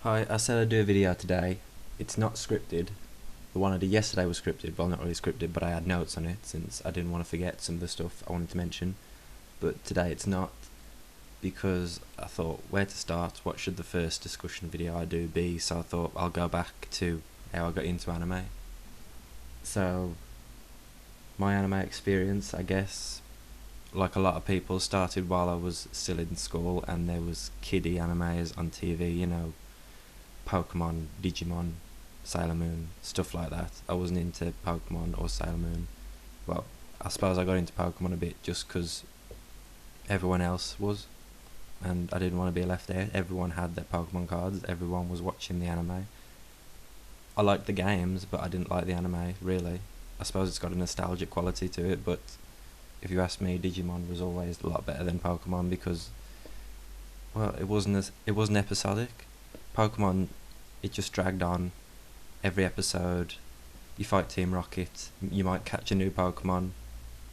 Hi, I said I'd do a video today. It's not scripted. The one I did yesterday was scripted. Well, not really scripted, but I had notes on it since I didn't want to forget some of the stuff I wanted to mention. But today it's not, because I thought where to start, what should the first discussion video I do be, so I thought I'll go back to how I got into anime. So, my anime experience, I guess, like a lot of people, started while I was still in school, and there was kiddie animes on TV, Pokemon, Digimon, Sailor Moon, stuff like that. I wasn't into Pokemon or Sailor Moon. Well, I suppose I got into Pokemon a bit just because everyone else was, and I didn't want to be left out. Everyone had their Pokemon cards, everyone was watching the anime. I liked the games, but I didn't like the anime, really. I suppose it's got a nostalgic quality to it, but if you ask me, Digimon was always a lot better than Pokemon because, well, it wasn't episodic. Pokemon, it just dragged on. Every episode, you fight Team Rocket, you might catch a new Pokemon.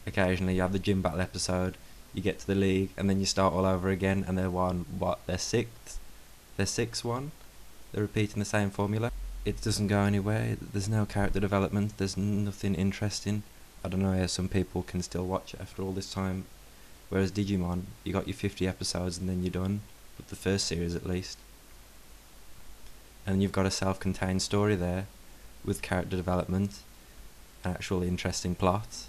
Occasionally, you have the gym battle episode. You get to the league, and then you start all over again. And they're their sixth one. They're repeating the same formula. It doesn't go anywhere. There's no character development. There's nothing interesting. I don't know how some people can still watch it after all this time. Whereas Digimon, you got your 50 episodes and then you're done, with the first series at least. And you've got a self-contained story there, with character development, an actual interesting plot.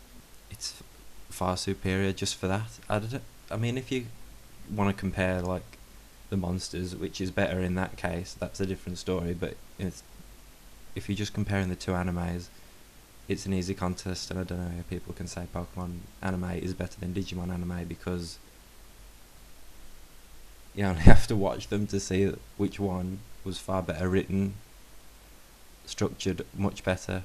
It's far superior just for that. I mean, if you want to compare like the monsters, which is better in that case, that's a different story. But if you're just comparing the two animes, it's an easy contest, and I don't know how people can say Pokemon anime is better than Digimon anime, because you only have to watch them to see which one was far better written, structured much better,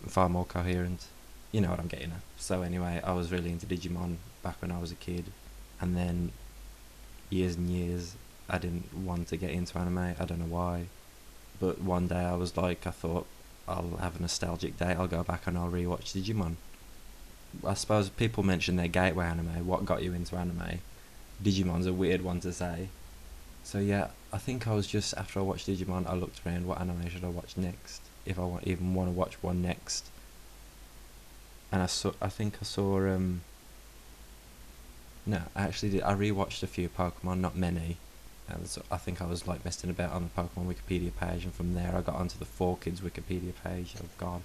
far more coherent. You know what I'm getting at. So anyway, I was really into Digimon back when I was a kid, and then years and years I didn't want to get into anime. I don't know why, but one day I thought I'll have a nostalgic day, I'll go back and I'll rewatch Digimon. I suppose people mention their gateway anime, what got you into anime. Digimon's a weird one to say. So yeah, I think I was just, after I watched Digimon, I looked around, what anime should I watch next, if I even want to watch one next. And I think I saw, no, I actually did, I rewatched a few Pokemon, not many. And so I think I was like messing about on the Pokemon Wikipedia page, and from there I got onto the 4Kids Wikipedia page, oh god.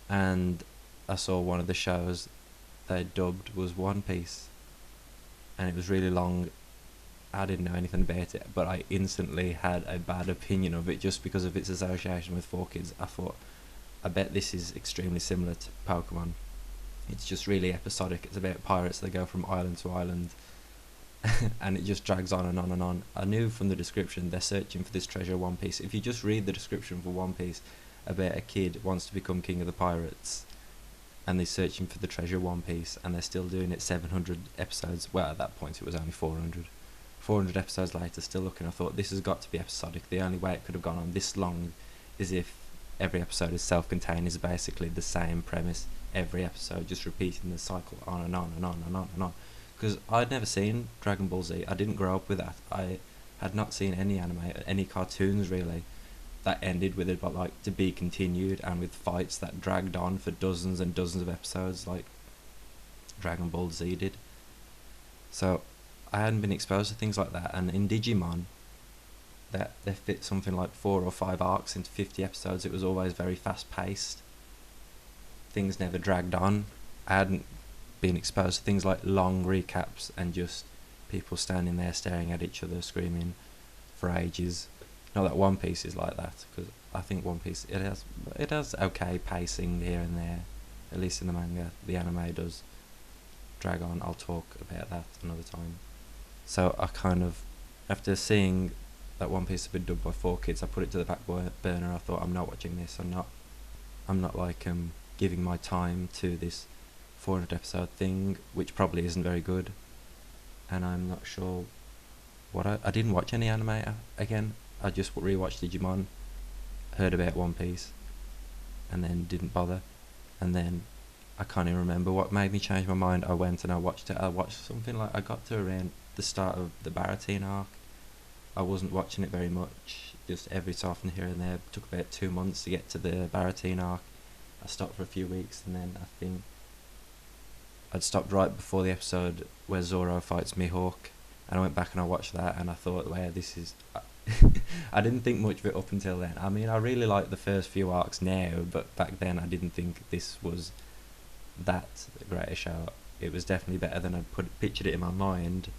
And I saw one of the shows they dubbed was One Piece, and it was really long. I didn't know anything about it, but I instantly had a bad opinion of it just because of its association with 4Kids. I thought, I bet this is extremely similar to Pokemon. It's just really episodic. It's about pirates that go from island to island, and it just drags on and on and on. I knew from the description they're searching for this treasure One Piece. If you just read the description for One Piece about a kid wants to become king of the pirates, and they're searching for the treasure One Piece, and they're still doing it 700 episodes. Well, at that point it was only 400. 400 episodes later, still looking. I thought, this has got to be episodic. The only way it could have gone on this long is if every episode is self-contained, is basically the same premise. Every episode just repeating the cycle on and on and on and on and on. Because I'd never seen Dragon Ball Z. I didn't grow up with that. I had not seen any anime, any cartoons really, that ended with it, but like to be continued, and with fights that dragged on for dozens and dozens of episodes like Dragon Ball Z did. So I hadn't been exposed to things like that, and in Digimon, that they fit something like 4 or 5 arcs into 50 episodes. It was always very fast paced. Things never dragged on. I hadn't been exposed to things like long recaps and just people standing there staring at each other screaming for ages. Not that One Piece is like that, because I think One Piece, it has okay pacing here and there, at least in the manga. The anime does drag on. I'll talk about that another time. So I kind of, after seeing that One Piece had been dubbed by 4Kids, I put it to the back burner. I thought, I'm not watching this. I'm not like giving my time to this 400 episode thing, which probably isn't very good. And I'm not sure what I didn't watch any anime again. I just rewatched Digimon, heard about One Piece, and then didn't bother. And then I can't even remember what made me change my mind. I went and I watched it. I watched something like, I got to around the start of the Baratin arc, I wasn't watching it very much, just every so often here and there. It took about 2 months to get to the Barateen arc. I stopped for a few weeks, and then I think I'd stopped right before the episode where Zoro fights Mihawk, and I went back and I watched that, and I thought, wow, this is... I didn't think much of it up until then. I mean, I really like the first few arcs now, but back then I didn't think this was that great a show. It was definitely better than I'd pictured it in my mind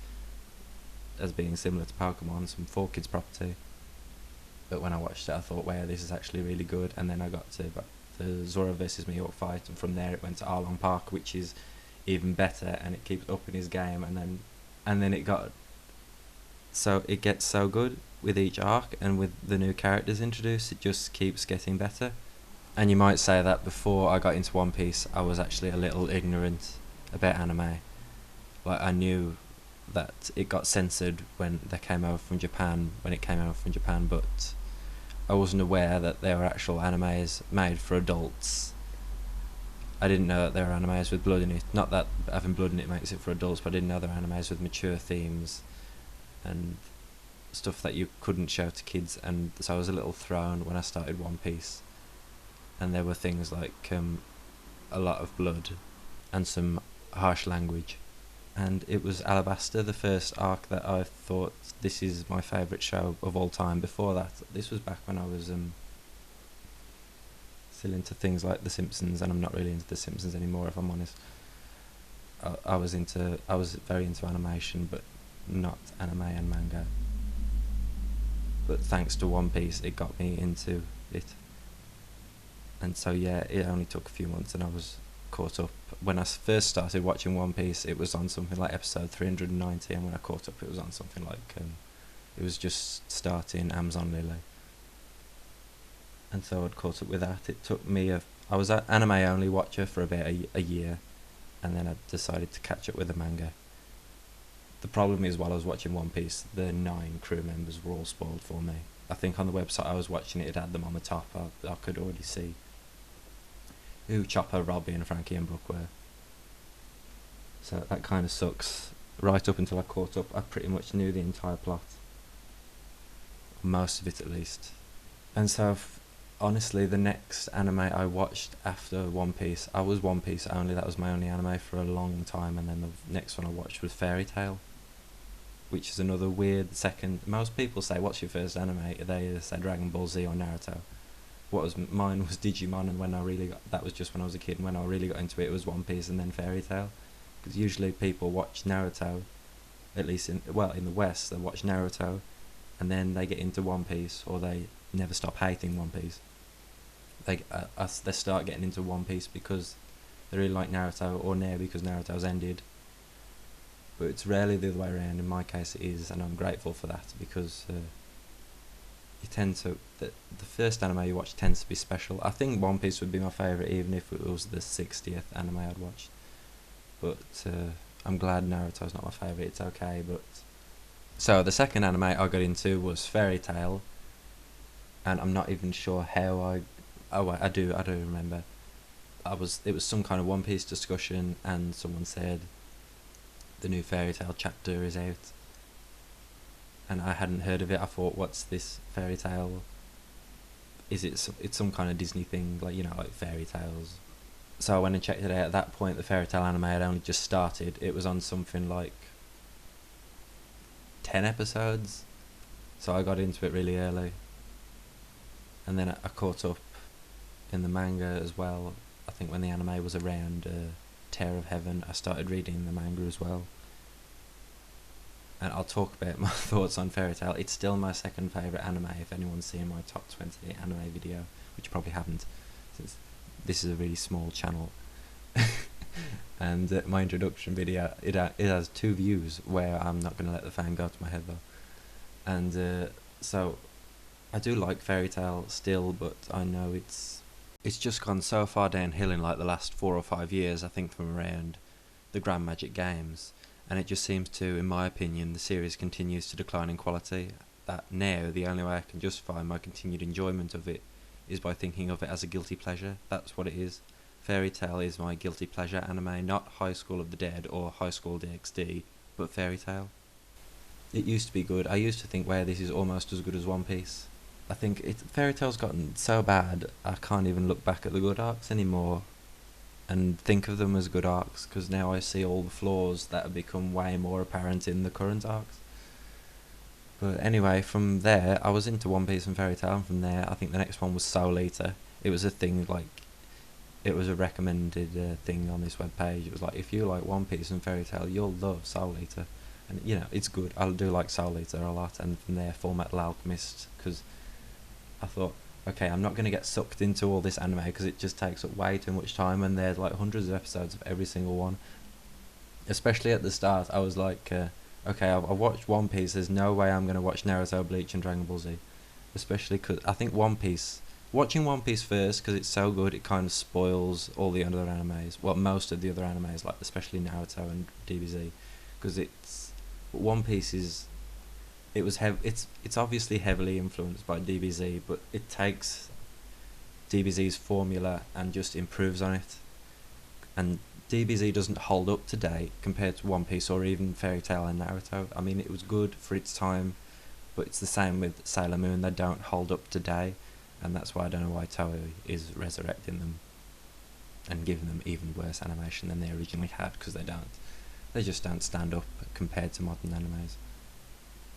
as being similar to Pokemon, some 4Kids property. But when I watched it, I thought, wow, this is actually really good. And then I got to the Zoro versus Mihawk fight, and from there it went to Arlong Park, which is even better, and it keeps upping his game, and then it got... So it gets so good with each arc, and with the new characters introduced, it just keeps getting better. And you might say that before I got into One Piece, I was actually a little ignorant about anime. Like, I knew that it got censored when they came over from Japan, but I wasn't aware that there were actual animes made for adults. I didn't know that there were animes with blood in it. Not that having blood in it makes it for adults, but I didn't know there were animes with mature themes and stuff that you couldn't show to kids. And so I was a little thrown when I started One Piece, and there were things like a lot of blood and some harsh language. And it was Alabasta, the first arc, that I thought, this is my favourite show of all time. Before that, this was back when I was still into things like The Simpsons, and I'm not really into The Simpsons anymore, if I'm honest. I was very into animation, but not anime and manga. But thanks to One Piece, it got me into it. And so yeah, it only took a few months, and I was caught up. When I first started watching One Piece, it was on something like episode 390, and when I caught up, it was on something like it was just starting Amazon Lily. And so I'd caught up with that. It took me I was an anime only watcher for about a year, and then I decided to catch up with the manga. The problem is, while I was watching One Piece, the 9 crew members were all spoiled for me. I think on the website I was watching it had them on the top. I could already see who Chopper, Robbie and Frankie and Brook were. So that kind of sucks. Right up until I caught up, I pretty much knew the entire plot. Most of it, at least. And so, honestly, the next anime I watched after One Piece, I was One Piece only, that was my only anime for a long time, and then the next one I watched was Fairy Tail, which is another weird second... Most people say, what's your first anime? They either say Dragon Ball Z or Naruto. Mine was Digimon, and that was just when I was a kid, and when I really got into it was One Piece and then Fairy Tail. Because usually people watch Naruto, at least in the West, they watch Naruto, and then they get into One Piece, or they never stop hating One Piece. They start getting into One Piece because they really like Naruto, or now because Naruto's ended. But it's rarely the other way around. In my case it is, and I'm grateful for that, because the first anime you watch tends to be special. I think One Piece would be my favourite even if it was the 60th anime I'd watched. But I'm glad Naruto's not my favourite, it's okay. But so the second anime I got into was Fairy Tail, and I'm not even sure how I do remember. It was some kind of One Piece discussion, and someone said the new Fairy Tail chapter is out, and I hadn't heard of it. I thought, what's this Fairy Tail? It's some kind of Disney thing, like, like fairy tales. So I went and checked it out. At that point, the Fairy Tail anime had only just started. It was on something like 10 episodes, so I got into it really early. And then I caught up in the manga as well. I think when the anime was around, Tear of Heaven, I started reading the manga as well. And I'll talk about my thoughts on Fairy Tail. It's still my second favourite anime, if anyone's seen my top 20 anime video, which you probably haven't, since this is a really small channel. And my introduction video, it has 2 views, where I'm not going to let the fan go to my head though. And so I do like Fairy Tail still, but I know it's just gone so far downhill in like the last 4 or 5 years, I think, from around the Grand Magic Games. And it just seems to, in my opinion, the series continues to decline in quality. That now, the only way I can justify my continued enjoyment of it is by thinking of it as a guilty pleasure. That's what it is. Fairy Tail is my guilty pleasure anime, not High School of the Dead or High School DxD, but Fairy Tail. It used to be good. I used to think, where this is almost as good as One Piece. I think Fairy Tail's gotten so bad, I can't even look back at the good arcs anymore and think of them as good arcs, because now I see all the flaws that have become way more apparent in the current arcs. But anyway, from there, I was into One Piece and Fairy Tail, and from there, I think the next one was Soul Eater. It was a thing, like, it was a recommended thing on this webpage. It was like, if you like One Piece and Fairy Tail, you'll love Soul Eater. And, it's good. I do like Soul Eater a lot, and from there, Full Metal Alchemist, because I thought, okay, I'm not going to get sucked into all this anime, because it just takes up way too much time, and there's like hundreds of episodes of every single one. Especially at the start, I was like, okay, I've watched One Piece, there's no way I'm going to watch Naruto, Bleach and Dragon Ball Z. Especially because I think watching One Piece first, because it's so good, it kind of spoils all the other animes. Well, most of the other animes, like especially Naruto and DBZ, because One Piece is, it's obviously heavily influenced by DBZ, but it takes DBZ's formula and just improves on it. And DBZ doesn't hold up today compared to One Piece or even Fairy Tail and Naruto. I mean, it was good for its time, but it's the same with Sailor Moon. They don't hold up today, and that's why I don't know why Toei is resurrecting them and giving them even worse animation than they originally had, because they just don't stand up compared to modern animes.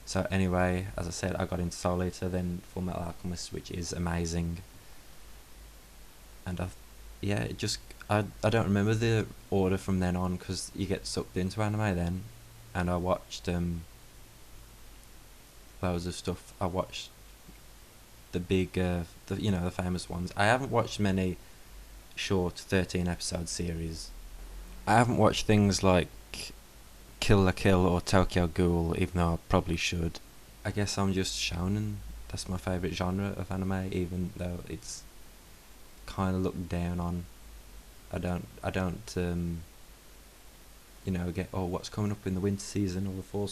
So anyway, as I said, I got into Soul Eater, then Full Metal Alchemist, which is amazing. And I don't remember the order from then on, because you get sucked into anime then, and I watched loads of stuff. I watched the big, the famous ones. I haven't watched many short 13 episode series. I haven't watched things like Kill la Kill or Tokyo Ghoul, even though I probably should. I guess I'm just shonen. That's my favourite genre of anime, even though it's kind of looked down on. I don't get, oh, what's coming up in the winter season or the fall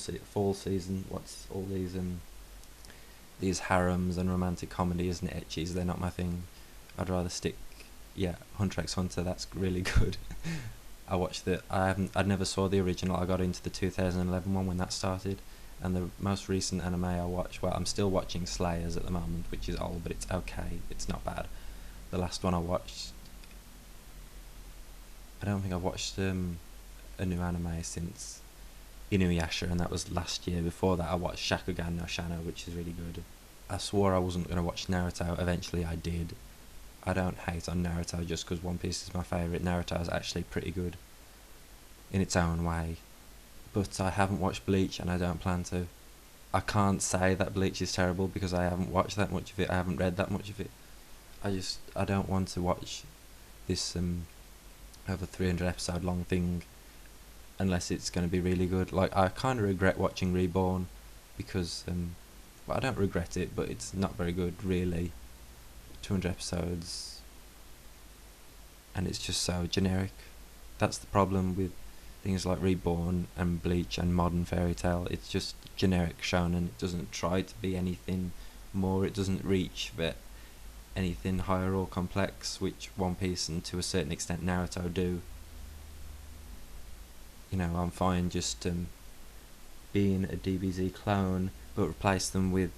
season, what's all these harems and romantic comedies and ecchis, they're not my thing. I'd rather stick, Hunter x Hunter, that's really good. I never saw the original. I got into the 2011 one when that started, and the most recent anime I watched, well, I'm still watching Slayers at the moment, which is old, but it's okay, it's not bad. The last one I watched, I don't think I've watched a new anime since Inuyasha, and that was last year. Before that I watched Shakugan no Shano, which is really good. I swore I wasn't going to watch Naruto, eventually I did. I don't hate on Naruto just because One Piece is my favourite. Naruto is actually pretty good in its own way. But I haven't watched Bleach, and I don't plan to. I can't say that Bleach is terrible because I haven't watched that much of it. I haven't read that much of it. I don't want to watch this over 300 episode long thing unless it's going to be really good. Like, I kind of regret watching Reborn because well, I don't regret it, but it's not very good really. 200 episodes and it's just so generic. That's the problem with things like Reborn and Bleach and modern Fairy Tail. It's just generic shonen. It doesn't try to be anything more. It doesn't reach for anything higher or complex, which One Piece and to a certain extent Naruto do. I'm fine just being a DBZ clone, but replace them with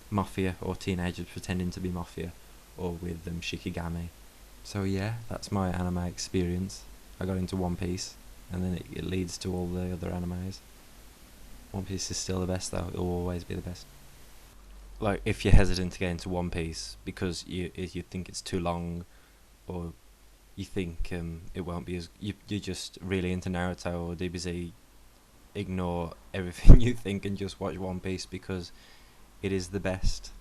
Mafia, or teenagers pretending to be Mafia, or with Shikigami. So yeah, that's my anime experience. I got into One Piece, and then it leads to all the other animes. One Piece is still the best though, it will always be the best. Like, if you're hesitant to get into One Piece because you think it's too long, or you think it won't be as... You're just really into Naruto or DBZ, ignore everything you think and just watch One Piece because it is the best.